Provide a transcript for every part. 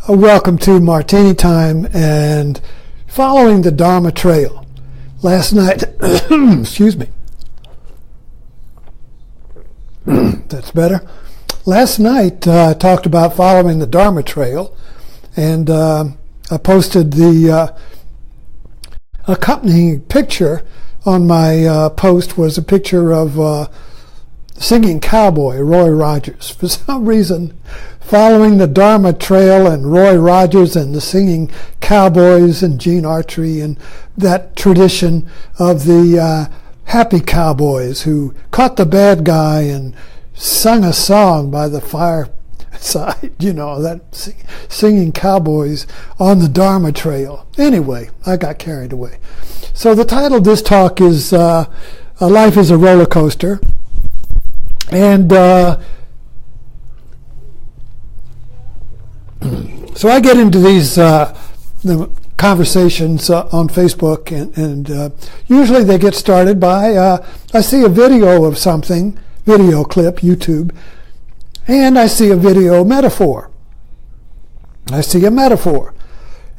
Welcome to Martini Time and following the Dharma Trail. Last night, excuse me, that's better. Last night I talked about following the Dharma Trail, and I posted the accompanying picture on my post was a picture of singing cowboy Roy Rogers. For some reason, following the Dharma Trail and Roy Rogers and the singing cowboys and Gene Autry and that tradition of the happy cowboys who caught the bad guy and sung a song by the fireside, that singing cowboys on the Dharma Trail. Anyway, I got carried away. So the title of this talk is Life is a Roller Coaster. And so I get into these the conversations on Facebook, and usually they get started by I see a video of something, video clip, YouTube, and I see a video metaphor. I see a metaphor.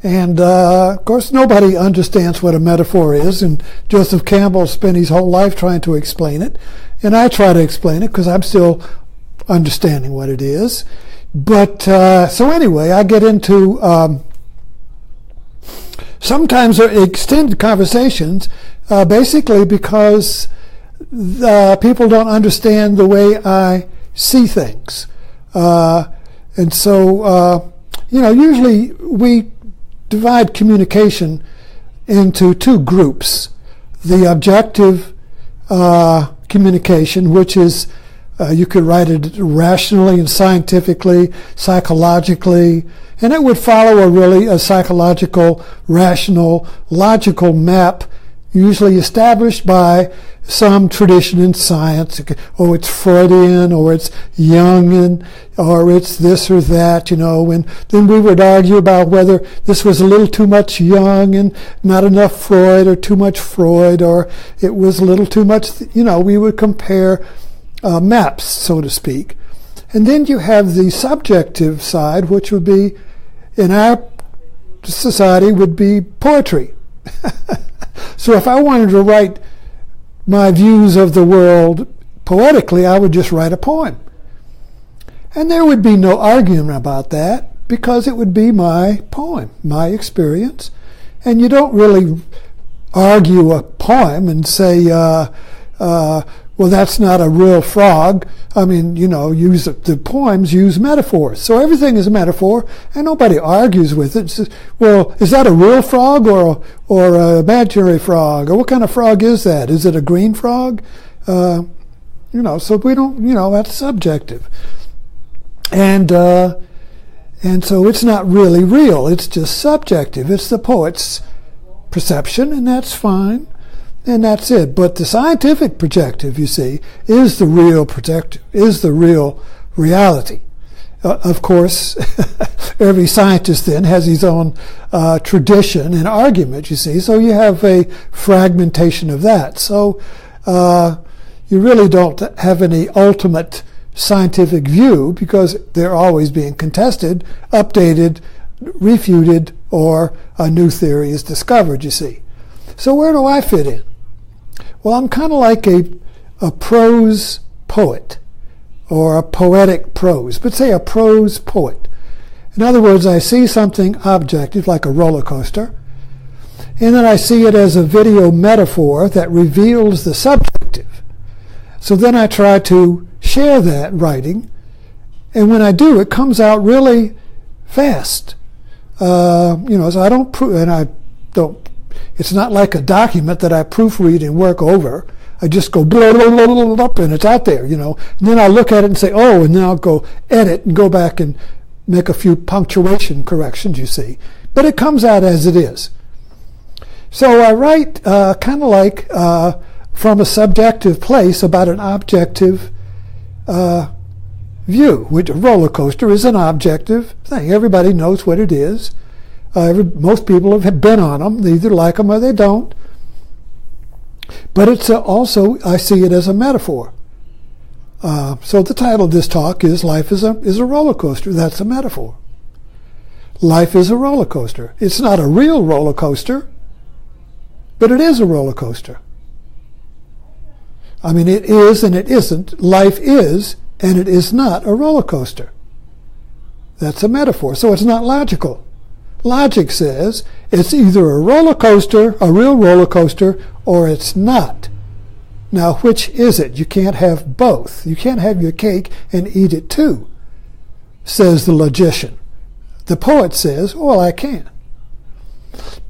And of course nobody understands what a metaphor is, and Joseph Campbell spent his whole life trying to explain it, and I try to explain it because I'm still understanding what it is. But so anyway, I get into sometimes extended conversations basically because people don't understand the way I see things. And so, usually we divide communication into two groups. The objective communication, which is you could write it rationally and scientifically, psychologically, and it would follow a psychological, rational, logical map, usually established by some tradition in science. Oh, it's Freudian, or it's Jungian, or it's this or that, and then we would argue about whether this was a little too much Jung and not enough Freud, or too much Freud, or it was a little too much, we would compare maps, so to speak. And then you have the subjective side, which would be, in our society, would be poetry. So if I wanted to write my views of the world poetically, I would just write a poem. And there would be no argument about that, because it would be my poem, my experience. And you don't really argue a poem and say, well, that's not a real frog. I mean, the poems use metaphors. So everything is a metaphor, and nobody argues with it. It says, well, is that a real frog or an imaginary frog? Or what kind of frog is that? Is it a green frog? So we don't, that's subjective. And so it's not really real. It's just subjective. It's the poet's perception, and that's fine. And that's it. But the scientific projective, you see, is the real projective, is the real reality. Of course, every scientist then has his own tradition and argument, you see. So you have a fragmentation of that. So you really don't have any ultimate scientific view, because they're always being contested, updated, refuted, or a new theory is discovered, you see. So where do I fit in? Well, I'm kind of like a prose poet, or a poetic prose, but say a prose poet. In other words, I see something objective, like a roller coaster, and then I see it as a video metaphor that reveals the subjective. So then I try to share that writing, and when I do, it comes out really fast. So I don't it's not like a document that I proofread and work over. I just go blah, blah, blah, blah, blah, and it's out there, And then I look at it and say, oh, and then I'll go edit and go back and make a few punctuation corrections, you see. But it comes out as it is. So I write kind of like from a subjective place about an objective view, which a roller coaster is an objective thing. Everybody knows what it is. Most people have been on them. They either like them or they don't. But it's also, I see it as a metaphor. So the title of this talk is Life is a Roller Coaster. That's a metaphor. Life is a roller coaster. It's not a real roller coaster, but it is a roller coaster. I mean, it is and it isn't. Life is and it is not a roller coaster. That's a metaphor, so it's not logical. Logic says it's either a roller coaster, a real roller coaster, or it's not. Now, which is it? You can't have both. You can't have your cake and eat it too, says the logician. The poet says, well, I can.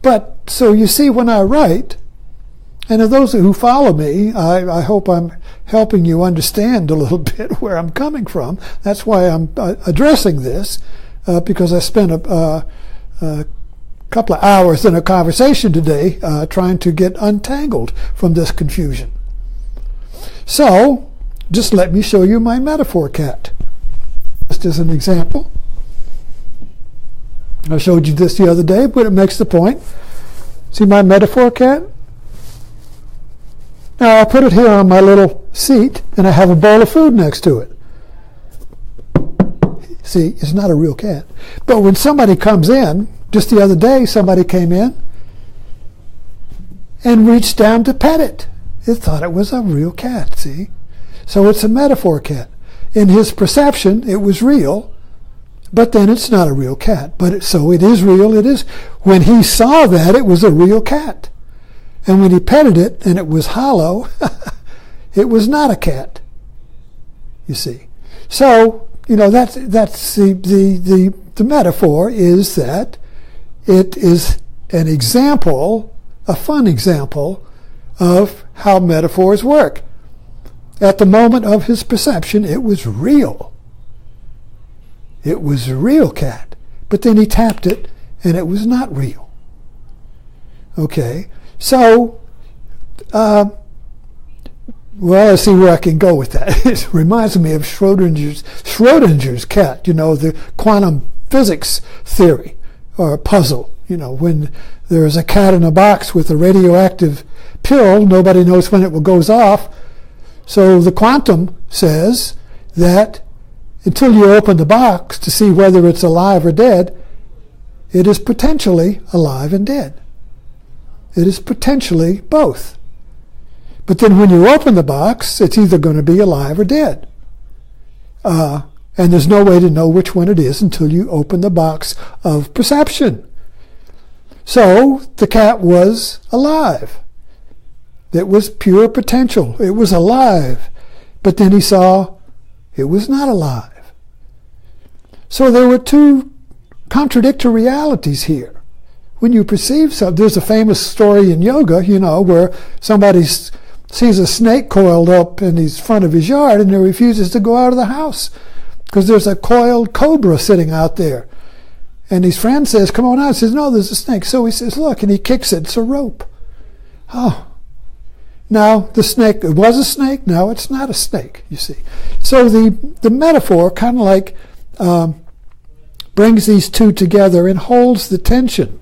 But, so you see, when I write, and of those who follow me, I hope I'm helping you understand a little bit where I'm coming from. That's why I'm addressing this, because I spent a couple of hours in a conversation today trying to get untangled from this confusion. So, just let me show you my metaphor cat. Just as an example. I showed you this the other day, but it makes the point. See my metaphor cat? Now I put it here on my little seat, and I have a bowl of food next to it. See, it's not a real cat. But when somebody comes in, just the other day somebody came in and reached down to pet it. It thought it was a real cat, see? So it's a metaphor cat. In his perception, it was real, but then it's not a real cat. But so it is real, it is. When he saw that, it was a real cat. And when he petted it and it was hollow, it was not a cat, you see. So, you know, that's the metaphor is that it is an example, a fun example, of how metaphors work. At the moment of his perception, it was real. It was a real cat. But then he tapped it, and it was not real. Okay, so, well, let's see where I can go with that. It reminds me of Schrodinger's cat, you know, the quantum physics theory, or puzzle. You know, when there is a cat in a box with a radioactive pill, nobody knows when it goes off. So the quantum says that until you open the box to see whether it's alive or dead, it is potentially alive and dead. It is potentially both. But then when you open the box, it's either going to be alive or dead. And there's no way to know which one it is until you open the box of perception. So the cat was alive. It was pure potential. It was alive. But then he saw it was not alive. So there were two contradictory realities here. When you perceive something, there's a famous story in yoga, you know, where somebody sees a snake coiled up in the front of his yard and he refuses to go out of the house because there's a coiled cobra sitting out there. And his friend says, come on out. He says, no, there's a snake. So he says, look, and he kicks it. It's a rope. Oh. Now, the snake, it was a snake. Now it's not a snake, you see. So the metaphor kind of like brings these two together and holds the tension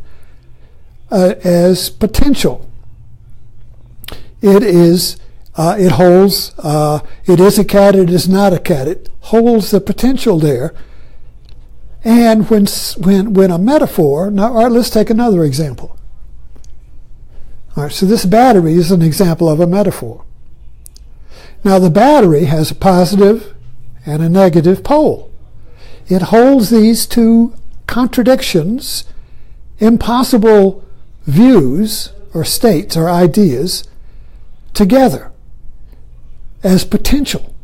as potential. It is, it holds, it is a cat, it is not a cat. It holds the potential there. And when a metaphor, now, all right, let's take another example. All right, so this battery is an example of a metaphor. Now the battery has a positive and a negative pole. It holds these two contradictions, impossible views or states or ideas together as potential.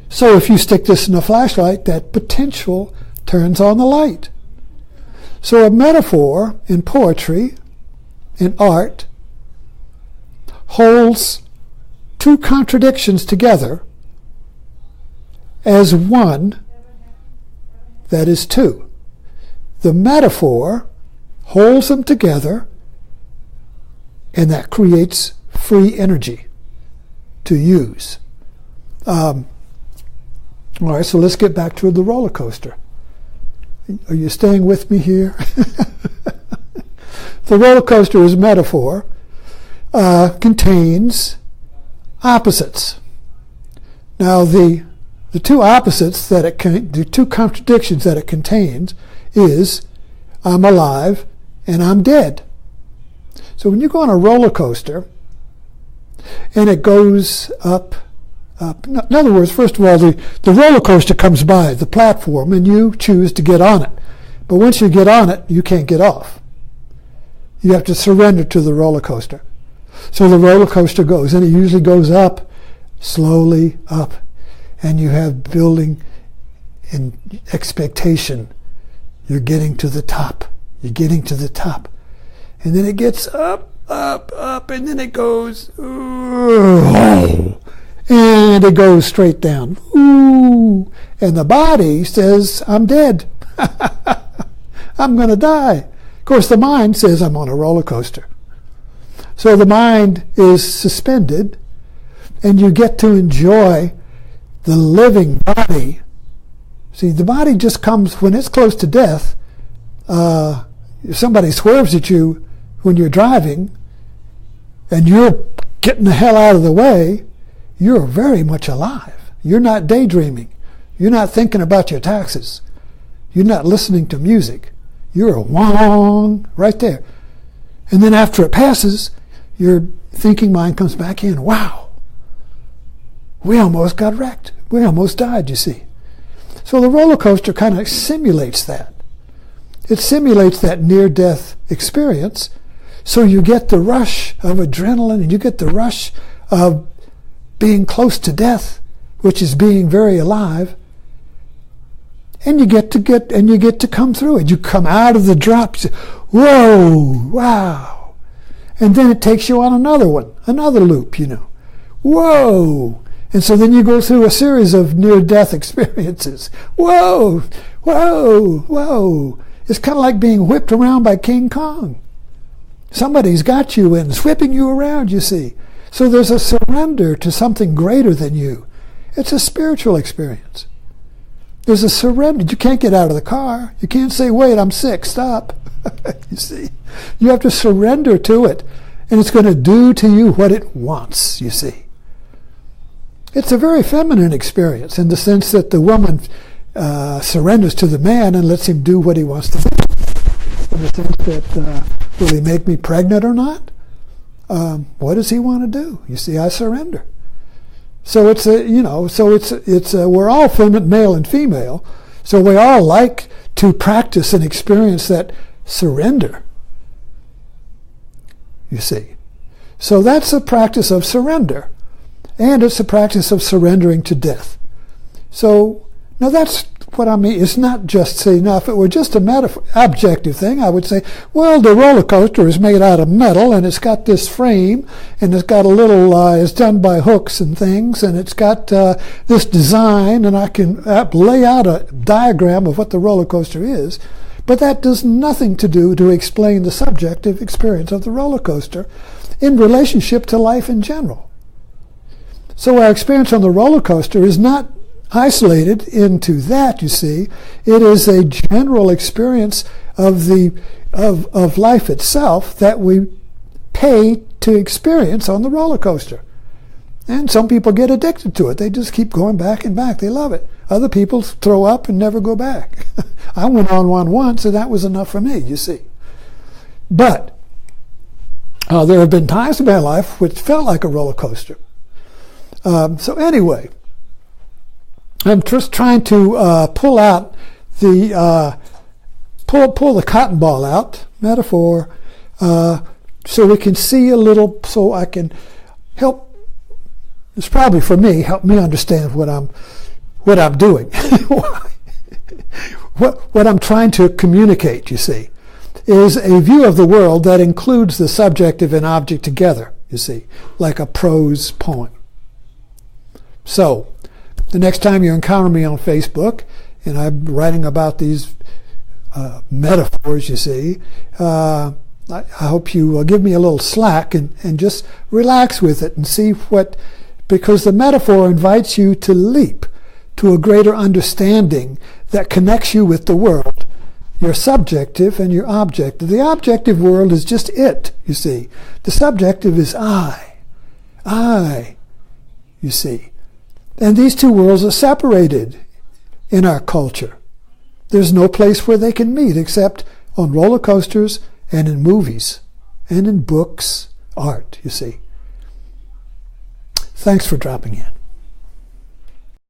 So if you stick this in a flashlight, that potential turns on the light. So a metaphor in poetry, in art, holds two contradictions together as one that is two. The metaphor holds them together, and that creates free energy to use. All right, so let's get back to the roller coaster. Are you staying with me here? The roller coaster as metaphor contains opposites. Now the the two opposites that the two contradictions that it contains is I'm alive and I'm dead. So when you go on a roller coaster and it goes up, in other words, first of all, the roller coaster comes by the platform and you choose to get on it. But once you get on it, you can't get off. You have to surrender to the roller coaster. So the roller coaster goes, and it usually goes up, slowly up, and you have building in expectation. You're getting to the top. You're getting to the top. And then it gets up, up, up, and then it goes, ooh, and it goes straight down. Ooh, and the body says, I'm dead. I'm going to die. Of course, the mind says, I'm on a roller coaster. So the mind is suspended, and you get to enjoy the living body. See, the body just comes when it's close to death. If somebody swerves at you when you're driving, and you're getting the hell out of the way, you're very much alive. You're not daydreaming. You're not thinking about your taxes. You're not listening to music. You're a wong right there. And then after it passes, your thinking mind comes back in. Wow, we almost got wrecked. We almost died, you see. So the roller coaster kind of simulates that. It simulates that near-death experience. So you get the rush of adrenaline, and you get the rush of being close to death, which is being very alive. And you get to come through it. You come out of the drops. Whoa, wow. And then it takes you on another one, another loop, Whoa. And so then you go through a series of near-death experiences. Whoa, whoa, whoa. It's kind of like being whipped around by King Kong. Somebody's got you and is whipping you around, you see. So there's a surrender to something greater than you. It's a spiritual experience. There's a surrender. You can't get out of the car. You can't say, wait, I'm sick, stop. You see, you have to surrender to it. And it's going to do to you what it wants, you see. It's a very feminine experience in the sense that the woman surrenders to the man and lets him do what he wants to do. In the sense that, will he make me pregnant or not? What does he want to do? You see, I surrender. So it's we're all feminine, male and female. So we all like to practice and experience that surrender. You see. So that's a practice of surrender. And it's a practice of surrendering to death. So, now that's what I mean. It's not just, say, now if it were just a objective thing, I would say, well, the roller coaster is made out of metal, and it's got this frame, and it's got a little, it's done by hooks and things, and it's got this design, and I can lay out a diagram of what the roller coaster is. But that does nothing to explain the subjective experience of the roller coaster in relationship to life in general. So our experience on the roller coaster is not isolated into that, you see. It is a general experience of life itself that we pay to experience on the roller coaster. And some people get addicted to it. They just keep going back and back. They love it. Other people throw up and never go back. I went on one once, and that was enough for me, you see. But there have been times in my life which felt like a roller coaster. So anyway, I'm just trying to pull out the pull the cotton ball out, metaphor, so we can see a little, so I can help. It's probably for me, help me understand what I'm doing, what I'm trying to communicate. You see, is a view of the world that includes the subjective and object together. You see, like a prose poem. So, the next time you encounter me on Facebook, and I'm writing about these metaphors, you see, I hope you will give me a little slack and just relax with it and see because the metaphor invites you to leap to a greater understanding that connects you with the world, your subjective and your objective. The objective world is just it, you see. The subjective is I, you see. And these two worlds are separated in our culture. There's no place where they can meet except on roller coasters and in movies and in books, art, you see. Thanks for dropping in.